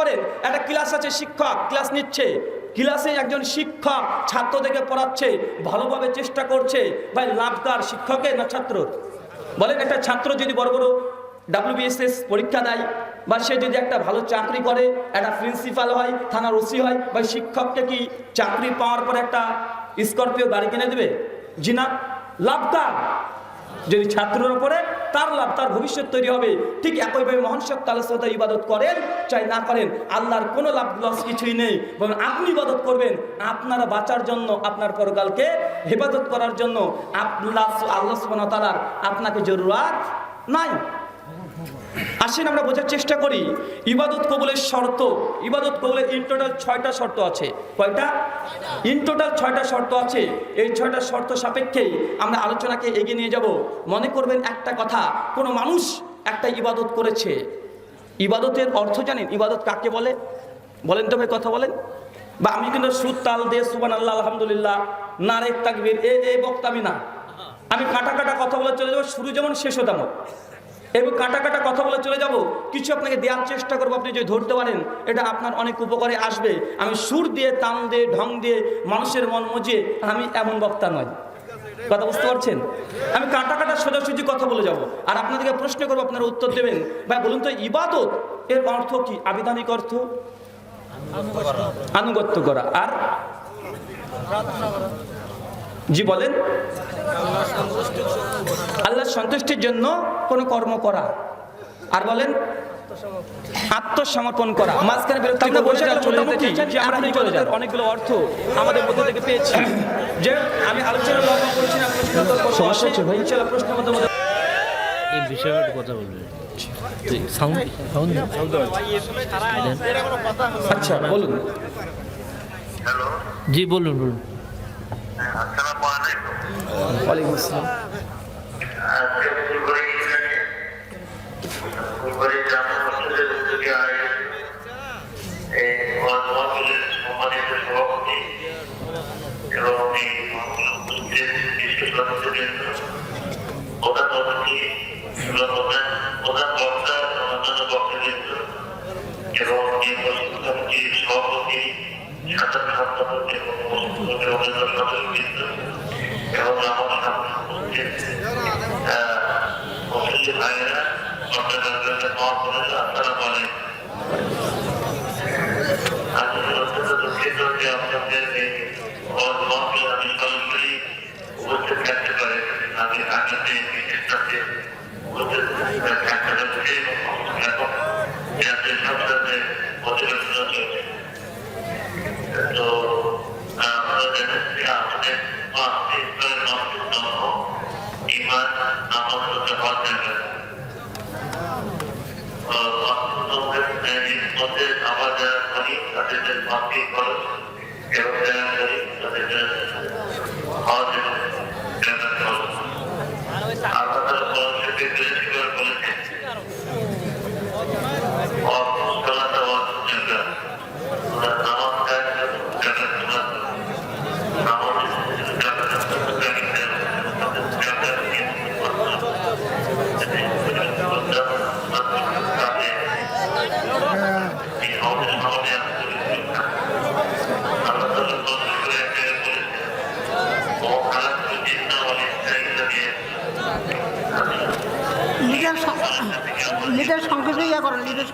করেন, একটা ক্লাস আছে, শিক্ষক ক্লাস নিচ্ছে, ক্লাসে একজন শিক্ষক ছাত্রদেরকে পড়াচ্ছে, ভালোভাবে চেষ্টা করছে, ভাই লাভদার শিক্ষকের না ছাত্রর? বলেন, একটা ছাত্র যদি বড় বড় WBSS পরীক্ষা দেয় বা সে যদি একটা ভালো চাকরি করে, একটা প্রিন্সিপাল হয়, থানার ওসি হয়, ভাই শিক্ষককে কি চাকরি পাওয়ার পরে একটা স্করপিও গাড়ি কিনে দেবে? জি না। লাভদার যদি ছাত্রের উপরে, তার লাভ, তার ভবিষ্যৎ তৈরি হবে। ঠিক একইভাবে মহান সত্য আল্লাহ ইবাদত করেন চাই না করেন, আল্লাহর কোনো লাভ লস কিছুই নেই, বরং আপনি ইবাদত করবেন আপনারা বাঁচার জন্য, আপনার পরকালকে হেফাজত করার জন্য। আল্লাহ সুবহানাহু ওয়া তাআলার আপনাকে জরুরত নাই। আসেন আমরা বোঝার চেষ্টা করি ইবাদত কবুলের শর্ত। ইবাদত কবুলের ইন টোটাল 6টা শর্ত আছে। কয়টা? ইন টোটাল 6টা শর্ত আছে। এই 6টা শর্ত সাপেক্ষেই আমরা আলোচনাকে এগিয়ে নিয়ে যাব। মনে করবেন একটা কথা, কোনো মানুষ একটা ইবাদত করেছে, ইবাদতের অর্থ জানেন? ইবাদত কাকে বলে বলেন তো ভাই, কথা বলেন। বা আমি কিন্তু সুর তাল দিয়ে সুবহানাল্লাহ আলহামদুলিল্লাহ নারে তাকবীর এই বক্তামি না, আমি কাটা কাটা কথা বলে চলে যাবো, শুরু যেমন শেষও তেমন, এবং কাটা কাটা কথা বলে চলে যাব। কিছু আপনাকে দেওয়ার চেষ্টা করবো, আপনি যদি ধরতে পারেন এটা আপনার অনেক উপকারে আসবে। আমি সুর দিয়ে, তান দিয়ে, ঢং দিয়ে মানুষের মন মজিয়ে, আমি এমন বক্তা নয়, কথা বুঝতে পারছেন? আমি কাটা কাটা সোজাসুজি কথা বলে যাব, আর আপনাদেরকে প্রশ্ন করবো, আপনারা উত্তর দেবেন। ভাই বলুন তো, ইবাদত এর অর্থ কি? আবিধানিক অর্থ আনুগত্য করা, আর জি বলেন, আল্লাহর সন্তুষ্টির জন্য কোনো কর্ম করা, আর বলেন আত্মসমর্পণ করা। মাঝখানে বিরক্তি অনেকগুলো অর্থ আমাদের মধ্যে থেকে পেয়েছি। যে আমি আলোচনা লম্বা করছি না, প্রশ্ন এই বিষয়ে কথা বলবেন। আচ্ছা বলুন। জি বলুন বলুন। আসসালামু আলাইকুম। ওয়ালাইকুম আসসালাম। লিডার সংক্ষেপে ইয়া করেন, লিডার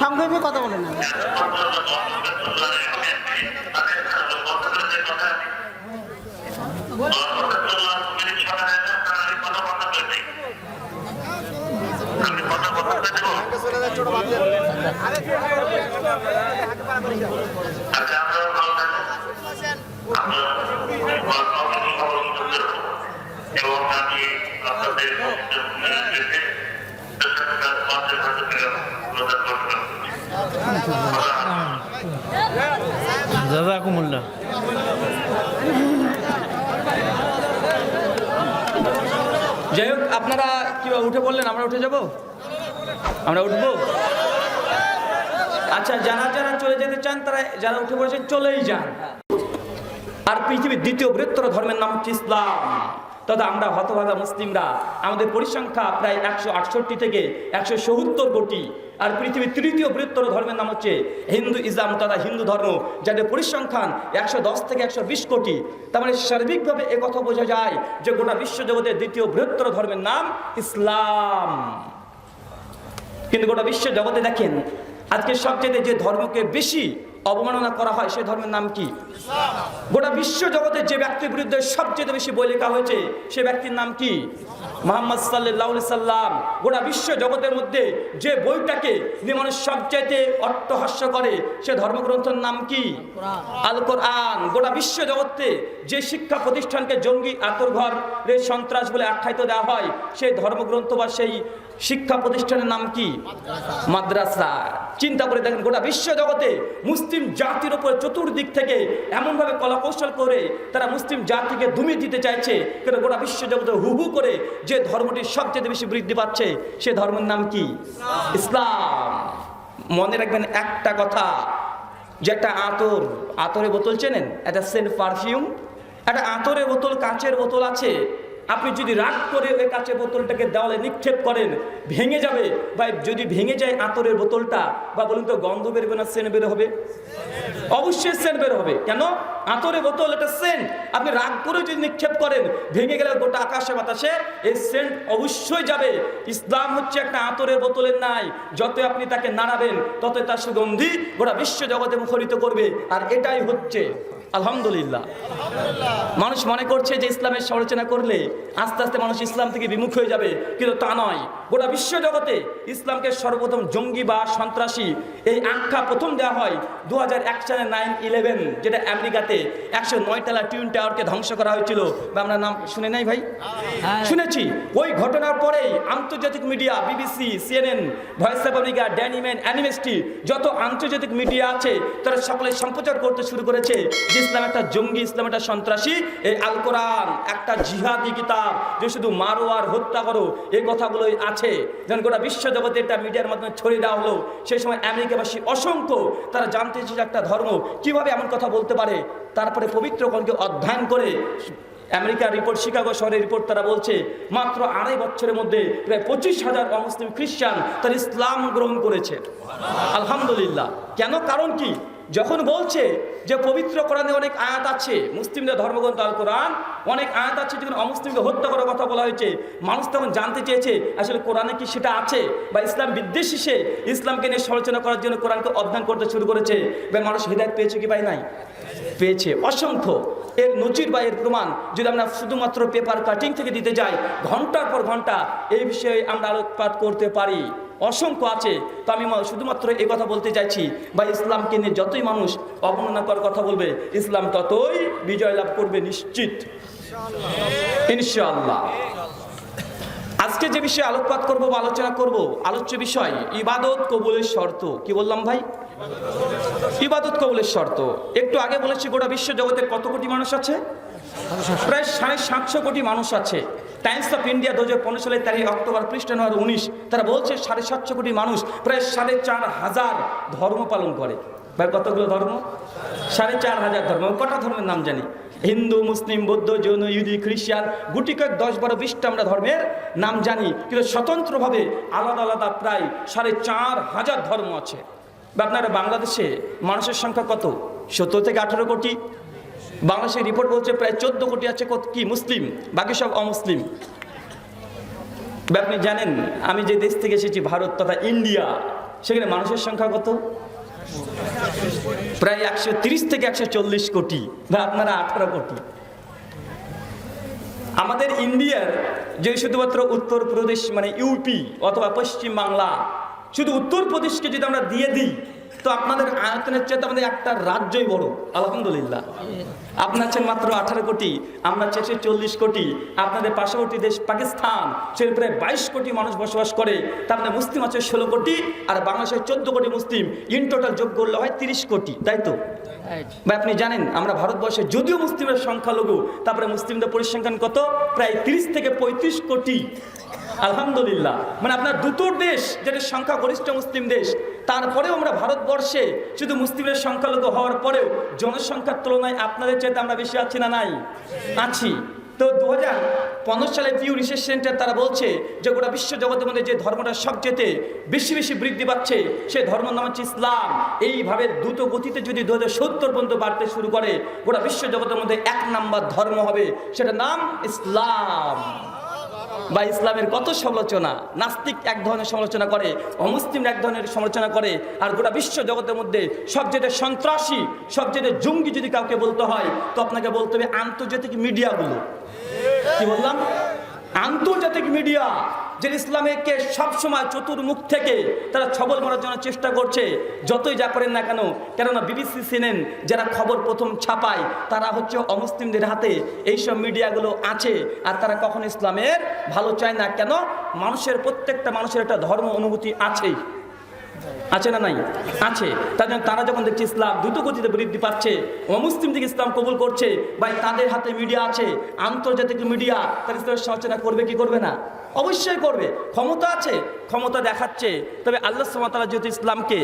সংক্ষেপে কথা বলেন না। জাযাকুমুল্লাহ। যাই হোক, আপনারা কি উঠে বললেন? আমরা উঠে যাব, আমরা উঠবো। আচ্ছা, যারা যারা চলে যেতে চান তারা, যারা উঠে পড়েছেন চলেই যান। আর পৃথিবীর দ্বিতীয় বৃহত্তর ধর্মের নাম হচ্ছে ইসলাম। তথা আমরা হতভাগা মুসলিমরা, আমাদের পরিসংখ্যা প্রায় 168 থেকে 170 কোটি। আর পৃথিবীর তৃতীয় বৃহত্তর ধর্মের নাম হচ্ছে হিন্দু ইসলাম তথা হিন্দু ধর্ম, যাদের পরিসংখ্যান 110 থেকে 120 কোটি। তার মানে সার্বিকভাবে একথা বোঝা যায় যে গোটা বিশ্বজগতের দ্বিতীয় বৃহত্তর ধর্মের নাম ইসলাম। কিন্তু গোটা বিশ্ব জগতে দেখেন আজকে সবচেয়ে যে ধর্মকে বেশি অবমাননা করা হয় সেই ধর্মের নাম কি? গোটা বিশ্ব জগতে যে ব্যক্তির বিরুদ্ধে সবচেয়ে বেশি বই লেখা হয়েছে সে ব্যক্তির নাম কি? মুহাম্মদ সাল্লাল্লাহু আলাইহি সাল্লাম। গোটা বিশ্ব জগতের মধ্যে যে বইটাকে নিয়ে মানুষ সবচাইতে অট্টহাস্য করে সে ধর্মগ্রন্থের নাম কি? আল কোরআন। গোটা বিশ্ব জগতে যে শিক্ষা প্রতিষ্ঠানকে জঙ্গি আতরঘর রে সন্ত্রাস বলে আখ্যায়িত দেওয়া হয় সেই ধর্মগ্রন্থ বা সেই শিক্ষা প্রতিষ্ঠানের নাম কি? মাদ্রাসা। চিন্তা করে দেখেন গোটা বিশ্ব জগতে মুসলিম জাতির উপর চতুর্দিক থেকে এমনভাবে কলাকৌশল করে তারা মুসলিম জাতিকে দমিয়ে দিতে চাইছে, কিন্তু গোটা বিশ্ব জগতে হু হু করে যে ধর্মটি সবচেয়ে বেশি বৃদ্ধি পাচ্ছে সে ধর্মের নাম কি? ইসলাম। মনে রাখবেন একটা কথা, যে একটা আতরের বোতল চেনেন, একটা সেন্ট পারফিউম, একটা আতরের বোতল কাঁচের বোতল আছে, আপনি যদি রাগ করে ওই কাঁচের বোতলটাকে দেওয়ালে নিক্ষেপ করেন ভেঙে যাবে, বা যদি ভেঙে যায় আতরের বোতলটা, বা বলুন তো গন্ধ বেরোবে না সেন্ট বের হবে? অবশ্যই সেন্ট বের হবে। কেন? আতরের বোতল এটা সেন্ট। আপনি রাগ করে যদি নিক্ষেপ করেন ভেঙে গেলে গোটা আকাশে বাতাসে এই সেন্ট অবশ্যই যাবে। ইসলাম হচ্ছে একটা আতরের বোতলের নাই, যত আপনি তাকে নাড়াবেন তত তার সুগন্ধি গোটা বিশ্ব জগতে মুখরিত করবে। আর এটাই হচ্ছে আলহামদুলিল্লাহ। মানুষ মনে করছে যে ইসলামের সমালোচনা করলে আস্তে আস্তে মানুষ ইসলাম থেকে বিমুখ হয়ে যাবে, কিন্তু তা নয়। গোটা বিশ্ব জগতে ইসলামকে সর্বপ্রথম জঙ্গি বা সন্ত্রাসী এই আখ্যা প্রথম দেওয়া হয় 2001 সালে 9/11, যেটা আমেরিকাতে 109 তলা টুইন টাওয়ারকে ধ্বংস করা হয়েছিল। বা আমরা নাম শুনে নাই ভাই? শুনেছি। ওই ঘটনার পরেই আন্তর্জাতিক media, BBC, CNN, Voice of America, ড্যানিম্যান, অ্যানিমেস্টি, যত আন্তর্জাতিক মিডিয়া আছে তারা সকলে সম্প্রচার করতে শুরু করেছে যে ইসলাম একটা জঙ্গি, ইসলাম একটা সন্ত্রাসী। এই আল কোরআন একটা জিহাদি কিতাব যে শুধু মারো আর হত্যা করো এই কথাগুলোই আছে। যেন গোটা বিশ্ব জগতে এটা মিডিয়ার মাধ্যমে ছড়িয়ে দেওয়া হলো, সেই সময় আমেরিকাবাসী অসংখ্য তারা জানতে চেয়েছে একটা ধর্ম কিভাবে এমন কথা বলতে পারে। তারপরে পবিত্র কোরআনকে অধ্যয়ন করে আমেরিকার রিপোর্ট, শিকাগো শহরের রিপোর্ট, তারা বলছে মাত্র 2.5 বছরের মধ্যে প্রায় 25,000 অমুসলিম খ্রিস্টান তারা ইসলাম গ্রহণ করেছে। আলহামদুলিল্লাহ। কেন? কারণ কি? যখন বলছে যে পবিত্র কোরআনে অনেক আয়াত আছে, মুসলিমদের ধর্মগ্রন্থ আল কোরআন অনেক আয়াত আছে যেখানে অমুসলিমকে হত্যা করার কথা বলা হয়েছে, মানুষ তখন জানতে চেয়েছে আসলে কোরআনে কি সেটা আছে, বা ইসলাম বিদ্বেষী সে ইসলামকে নিয়ে সমালোচনা করার জন্য কোরআনকে অধ্যয়ন করতে শুরু করেছে। বা মানুষ হিদায়াত পেয়েছে কি পায় নাই? পেয়েছে অসংখ্য। এর নজির বা এর প্রমাণ যদি আমরা শুধুমাত্র পেপার কাটিং থেকে দিতে যাই, ঘন্টার পর ঘন্টা এই বিষয়ে আমরা আলোকপাত করতে পারি, অসংখ্য আছে। তো আমি শুধুমাত্র এই কথা বলতে চাইছি, বা ইসলামকে নিয়ে যতই মানুষ অবমাননা করার কথা বলবে ইসলাম ততই বিজয় লাভ করবে নিশ্চিত, ইনশাআল্লাহ। আজকে যে বিষয়ে আলোকপাত করব বা আলোচনা করব, আলোচ্য বিষয় ইবাদত কবুলের শর্ত। কি বললাম ভাই? ইবাদত কবুলের শর্ত। একটু আগে বলেছি গোটা বিশ্ব জগতে কত কোটি মানুষ আছে? প্রায় 750 কোটি মানুষ আছে। টাইমস অফ ইন্ডিয়া 2015 সালের 13 অক্টোবর পৃষ্ঠা নম্বর 19 তারা বলছে 750 কোটি মানুষ প্রায় 4,500 ধর্ম পালন করে। ভাই কতগুলো ধর্ম? 4,500 ধর্ম। কটা ধর্মের নাম জানি? হিন্দু, মুসলিম, বৌদ্ধ, জৈন, ইহুদি, খ্রিস্টান, গুটি কয়েক 10-12-20টা আমরা ধর্মের নাম জানি, কিন্তু স্বতন্ত্রভাবে আলাদা আলাদা প্রায় 4,500 ধর্ম আছে। বা আপনারা বাংলাদেশে মানুষের সংখ্যা কত? 17 থেকে 18 কোটি। বাংলাদেশের রিপোর্ট বলছে প্রায় 14 কোটি আছে কি মুসলিম, বাকি সব অমুসলিম। আপনি জানেন আমি যে দেশ থেকে এসেছি ভারত তথা ইন্ডিয়া, সেখানে মানুষের সংখ্যা কত? প্রায় 130 থেকে 140 কোটি। বা আপনারা 18 কোটি। আমাদের ইন্ডিয়ার যে শুধুমাত্র উত্তরপ্রদেশ মানে ইউপি অথবা পশ্চিম বাংলা, শুধু উত্তরপ্রদেশকে যদি আমরা দিয়ে দিই তো আপনাদের আয়তনের চেয়ে আমাদের একটা রাজ্যই বড়। আলহামদুলিল্লাহ। আপনার চেয়ে মাত্র 18 কোটি, আমরা চেয়ে 40 কোটি। আপনাদের পার্শ্ববর্তী দেশ পাকিস্তান, সে প্রায় 22 কোটি মানুষ বসবাস করে। তার মধ্যে মুসলিম আছে 16 কোটি, আর বাংলাদেশের 14 কোটি মুসলিম। ইন টোটাল যোগ করলে হয় 30 কোটি, তাই তো? ভাই আপনি জানেন আমরা ভারতবর্ষে যদিও মুসলিমের সংখ্যালঘু, তারপরে মুসলিমদের পরিসংখ্যান কত? প্রায় 30 থেকে 35 কোটি। আলহামদুলিল্লাহ। মানে আপনার দুটো দেশ যেটা সংখ্যা গরিষ্ঠ মুসলিম দেশ, তারপরেও আমরা ভারতবর্ষে শুধু মুসলিমের সংখ্যালঘু হওয়ার পরেও জনসংখ্যার তুলনায় আপনাদের চাইতে আমরা বেশি আছি না নাই? আছি। তো তো 2015 সালে পিউ রিসার্চ সেন্টার তারা বলছে যে গোটা বিশ্ব জগতের মধ্যে যে ধর্মটা সবচেয়ে বেশি বেশি বৃদ্ধি পাচ্ছে সেই ধর্মের নাম হচ্ছে ইসলাম। এইভাবে দ্রুত গতিতে যদি 2070 পর্যন্ত বাড়তে শুরু করে গোটা বিশ্ব জগতের মধ্যে 1 নাম্বার ধর্ম হবে, সেটার নাম ইসলাম। বা ইসলামের কত সমালোচনা, নাস্তিক এক ধরনের সমালোচনা করে, অমুসলিম এক ধরনের সমালোচনা করে, আর গোটা বিশ্ব জগতের মধ্যে সবচেয়ে সন্ত্রাসী সবচেয়ে জঙ্গি যদি কাউকে বলতে হয় তো আপনাকে বলতে হবে আন্তর্জাতিক মিডিয়াগুলো। কি বললাম? আন্তর্জাতিক মিডিয়া যে ইসলামকে সবসময় চতুর্মুখ থেকে তারা ছবল মারার জন্য চেষ্টা করছে, যতই যা করেন না কেন। কেননা বিবিসি, সিএনএন যারা খবর প্রথম ছাপায় তারা হচ্ছে অমুসলিমদের হাতে এইসব মিডিয়াগুলো আছে, আর তারা কখনো ইসলামের ভালো চায় না। কেন? মানুষের প্রত্যেকটা মানুষের একটা ধর্ম অনুভূতি আছেই, আছে না নাই? আছে। তার জন্য তারা যখন দেখছে ইসলাম দ্রুত গতিতে বৃদ্ধি পাচ্ছে, অমুসলিম দিকে ইসলাম কবুল করছে, ভাই তাদের হাতে মিডিয়া আছে, আন্তর্জাতিক মিডিয়া, তার ইসলামের সমালোচনা করবে কি করবে না? অবশ্যই করবে। ক্ষমতা আছে, ক্ষমতা দেখাচ্ছে। তবে আল্লাহ সুবহানাহু ওয়া তাআলা যেহেতু ইসলামকে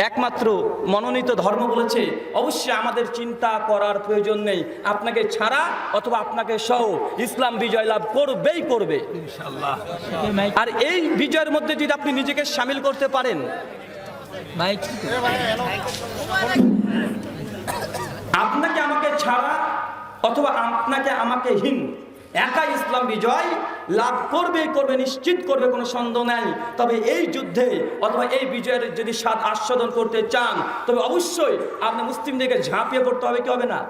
একমাত্র মনোনীত ধর্ম বলেছে, অবশ্যই আমাদের চিন্তা করার প্রয়োজন নেই। আপনাকে ছাড়া অথবা আপনাকে সহ ইসলাম বিজয় লাভ করবেই করবে ইনশাআল্লাহ। আর এই বিজয়ের মধ্যে যদি আপনি নিজেকে শামিল করতে পারেন, আপনাকে আমাকে ছাড়া অথবা আপনাকে আমাকে হীন একা ইসলাম বিজয় লাভ করবে করবে, নিশ্চিত করবে, কোনো সন্দেহ নাই। তবে এই যুদ্ধে অথবা এই বিজয়ের যদি স্বাদ আস্বাদন করতে চান তবে অবশ্যই আপনি মুসলিমদেরকে ঝাঁপিয়ে পড়তে হবে, কি হবে না?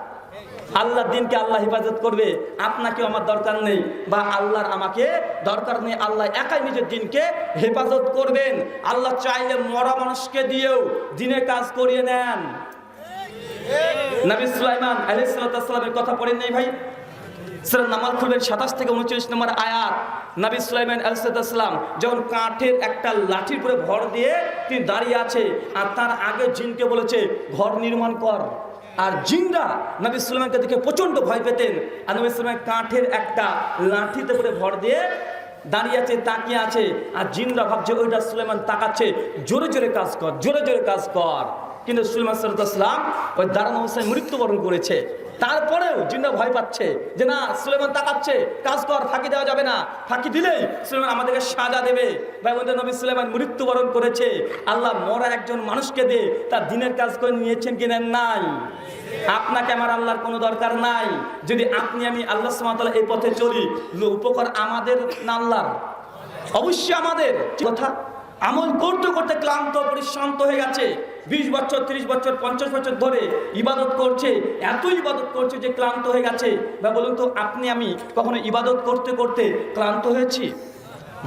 আল্লাহর দিনকে আল্লাহ হেফাজত করবে, আপনাকেও আমার দরকার নেই বা আল্লাহর আমাকে দরকার নেই। আল্লাহ একাই নিজের দিনকে হেফাজত করবেন। আল্লাহ চাইলে মরা মানুষকে দিয়েও দিনের কাজ করিয়ে নেন। নবী সুলাইমান আলাইহিস সালামের কথা পড়েন নাই ভাই? সূরা নামাল খুলবেন 27 থেকে 29 নম্বর আয়াত। নবী সুলাইমান আলাইহিস সালাম যখন কাঠের একটা লাঠির উপরে ভর দিয়ে তিনি দাঁড়িয়ে আছে, আর তার আগে জিনকে বলেছে ঘর নির্মাণ কর। আর জিনরা নবী সুলাইমানকে দেখে প্রচন্ড ভয় পেতেন। আর নবী সুলাইমান কাঠের একটা লাঠিতে করে ভর দিয়ে দাঁড়িয়ে আছে, তাকিয়ে আছে, আর জিনরা ভাবছে ওইটা সুলাইমান তাকাচ্ছে, জোরে জোরে কাজ কর, জোরে জোরে কাজ কর। কিন্তু সুলাইমান সাল্লাল্লাহু আলাইহি ওয়াসাল্লাম ওই দাঁড়ানো অবস্থায় মৃত্যুবরণ করেছে। তারপরেও জিনরা ভয় পাচ্ছে যে না, সুলাইমান তাকাচ্ছে, কাজ কর, ফাঁকি দেওয়া যাবে না, ফাঁকি দিলেই সুলাইমান আমাদেরকে সাজা দেবে। ভাই বন্ধু, নবী সুলাইমান মৃত্যুবরণ করেছে। আল্লাহ মরা একজন মানুষকে দিয়ে তার দিনের কাজ করে নিয়েছেন কি নেন নাই? আপনাকে আমার আল্লাহর কোনো দরকার নাই। যদি আপনি আমি আল্লাহ সুবহানাহু ওয়া তাআলা এই পথে চলি, উপকার আমাদের না আল্লাহর? অবশ্যই আমাদের। কথা আমল করতে করতে ক্লান্ত পরিশ্রান্ত হয়ে গেছে, 20 বছর 30 বছর 50 বছর ধরে ইবাদত করছে, এত ইবাদত করছে যে ক্লান্ত হয়ে গেছে। বা বলুন তো, আপনি আমি কখনো ইবাদত করতে করতে ক্লান্ত হয়েছি?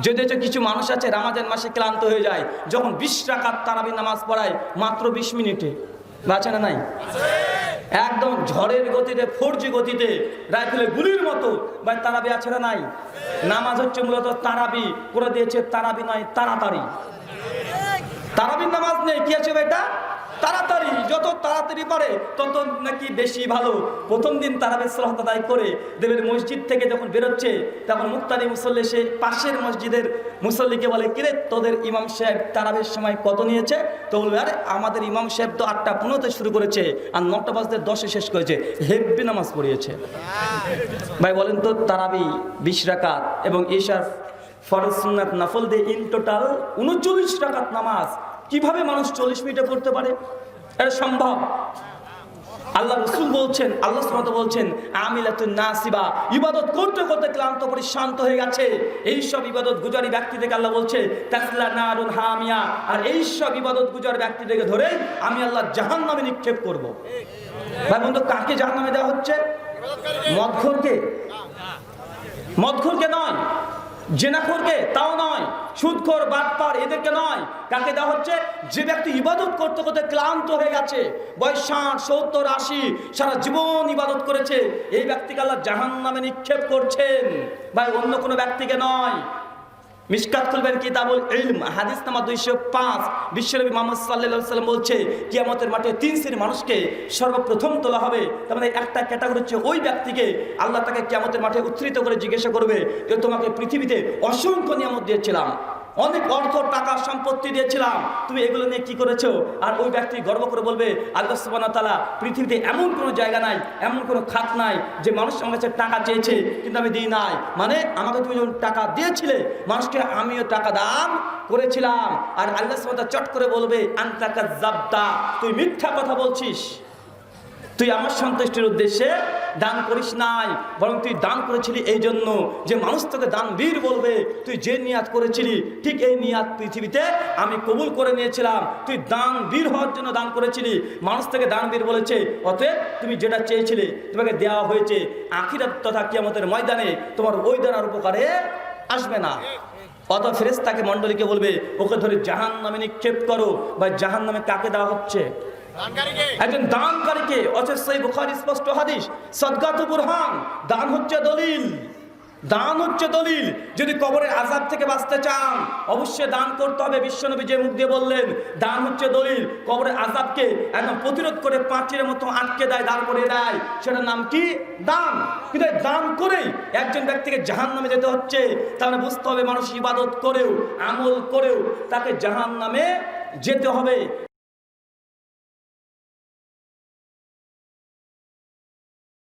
যদি কিছু মানুষ আছে রমজান মাসে ক্লান্ত হয়ে যায়, যখন 20 রাকাত তারাবি নামাজ পড়ায় মাত্র 20 মিনিটে, বাঁচে না নাই? একদম ঝড়ের গতিতে, 4G গতিতে, রাইফেলের গুলির মতো ভাই তারাবি আছে না নাই? নামাজ হচ্ছে মূলত তারাবি করে দিয়েছে, তারাবি নয় তাড়াতাড়ি। তারাবির নামাজ নেই, কি আছে ভাইটা? তাড়াতাড়ি। যত তাড়াতাড়ি পারে তত নাকি বেশি ভালো। প্রথম দিন তারাবির সালাত আদায় করে দেবের মসজিদ থেকে যখন বেরোচ্ছে, তখন মুক্তাদি মুসল্লি সে পাশের মসজিদের মুসল্লিকে বলে, কিরে তোদের ইমাম সাহেব তারাবির সময় কত নিয়েছে? তো বলবে, আরে আমাদের ইমাম সাহেব তো 8:15 শুরু করেছে আর 9টা বাজতে 10-এ শেষ করেছে, হেব্বি নামাজ পড়িয়েছে। ভাই বলেন তো, তারাবি 20 রাকাত এবং ঈশার ফরজ সুন্নাত নফল দিয়ে ইন টোটাল 39 রাকাত নামাজ কিভাবে মানুষ 40 মিনিটে পড়তে পারে? এটা সম্ভব। আল্লাহ রাসূল বলছেন, আল্লাহ সুবহানাহু ওয়া তাআলা বলছেন, আমিলাতুন নাসিবা, ইবাদত করতে করতে ক্লান্ত পরিশ্রান্ত হয়ে গেছে। এই সব ইবাদত গুজারি ব্যক্তি থেকে আল্লাহ বলছে তাসলা নারুন হামিয়া, আর এই সব ইবাদত গুজার ব্যক্তি থেকে ধরে আমি আল্লাহ জাহান্নামে নিক্ষেপ করব। ভাই বন্ধু, কাকে জাহান্নামে দেওয়া হচ্ছে? মদখোরকে? মদখোরকে নয়, জেনাখোরকে তাও নয়, সুদখোর বাটপার এদেরকে নয়। কাকে দেওয়া হচ্ছে? যে ব্যক্তি ইবাদত করতে করতে ক্লান্ত হয়ে গেছে, বয়স 60, 70, 80, সারা জীবন ইবাদত করেছে, এই ব্যক্তিকে আল্লাহ জাহান্নামে নিক্ষেপ করছেন। ভাই অন্য কোনো ব্যক্তিকে নয়। মিশকাত খুলবেন কিতাবুল ইলম, হাদিস নাম্বার 205। বিশ্বনবী মুহাম্মদ সাল্লাল্লাহু আলাইহি ওয়াসাল্লাম বলছে, কিয়ামতের মাঠে 3 শ্রেণীর মানুষকে সর্বপ্রথম তোলা হবে। তার মানে একটা ক্যাটাগরি হচ্ছে ওই ব্যক্তিকে আল্লাহ তাকে কিয়ামতের মাঠে উত্থিত করে জিজ্ঞাসা করবে যে তোমাকে পৃথিবীতে অসংখ্য নিয়ামত দিয়েছিলাম, অনেক অর্থ টাকা সম্পত্তি দিয়েছিলাম, তুমি এগুলো নিয়ে কি করেছো? আর ওই ব্যক্তি গর্ব করে বলবে আল্লাহ সুবহানাহু ওয়া তাআলা পৃথিবীতে এমন কোনো জায়গা নাই, এমন কোনো খাত নাই যে মানুষ আমার কাছে টাকা চেয়েছে কিন্তু আমি দিই নাই। মানে আমাকে তুমি যখন টাকা দিয়েছিলে মানুষকে আমিও টাকা দান করেছিলাম। আর আল্লাহ সুবহানাহু ওয়া তাআলা চট করে বলবে আনতা কাযাবতা, তুই মিথ্যা কথা বলছিস, তুই আমার সন্তুষ্টির উদ্দেশ্যে দান করিস নাই, বরং তুই দান করেছিলি এই জন্য যে মানুষ তোকে দানবীর বলবে। তুই যে নিয়াত করেছিলি ঠিক এই নিয়াত পৃথিবীতে আমি কবুল করে নিয়েছিলাম। তুই দানবীর হওয়ার জন্য দান করেছিলি, মানুষ থেকে দানবীর বলেছে, অতএব তুমি যেটা চেয়েছিলে তোমাকে দেওয়া হয়েছে। আখিরাত তথা কিয়ামতের ময়দানে তোমার ওই দানার উপকারে আসবে না। অত ফেরেশতাকে মণ্ডলীকে বলবে ওকে ধরে জাহান্নামে নিক্ষেপ করো। বা জাহান্নামে কাকে দেওয়া হচ্ছে? একজন দানকারীকে। অথচ সেই বুখারী স্পষ্ট হাদিস, সাদকাতু বুরহান, দান হচ্ছে দলিল, দান হচ্ছে দলিল। যদি কবরের আযাব থেকে বাঁচতে চান অবশ্যই দান করতে হবে। বিশ্বনবী যে মুখ দিয়ে বললেন দান হচ্ছে দলিল, কবরের আযাবকে একদম প্রতিরোধ করে পাঁচিরের মতো আটকে দেয়, দাঁড় করে দেয়, সেটার নাম কি? দান। কিন্তু দান করেই একজন ব্যক্তিকে জাহান্নামে যেতে হচ্ছে, তাহলে বুঝতে হবে মানুষ ইবাদত করেও আমল করেও তাকে জাহান্নামে যেতে হবে।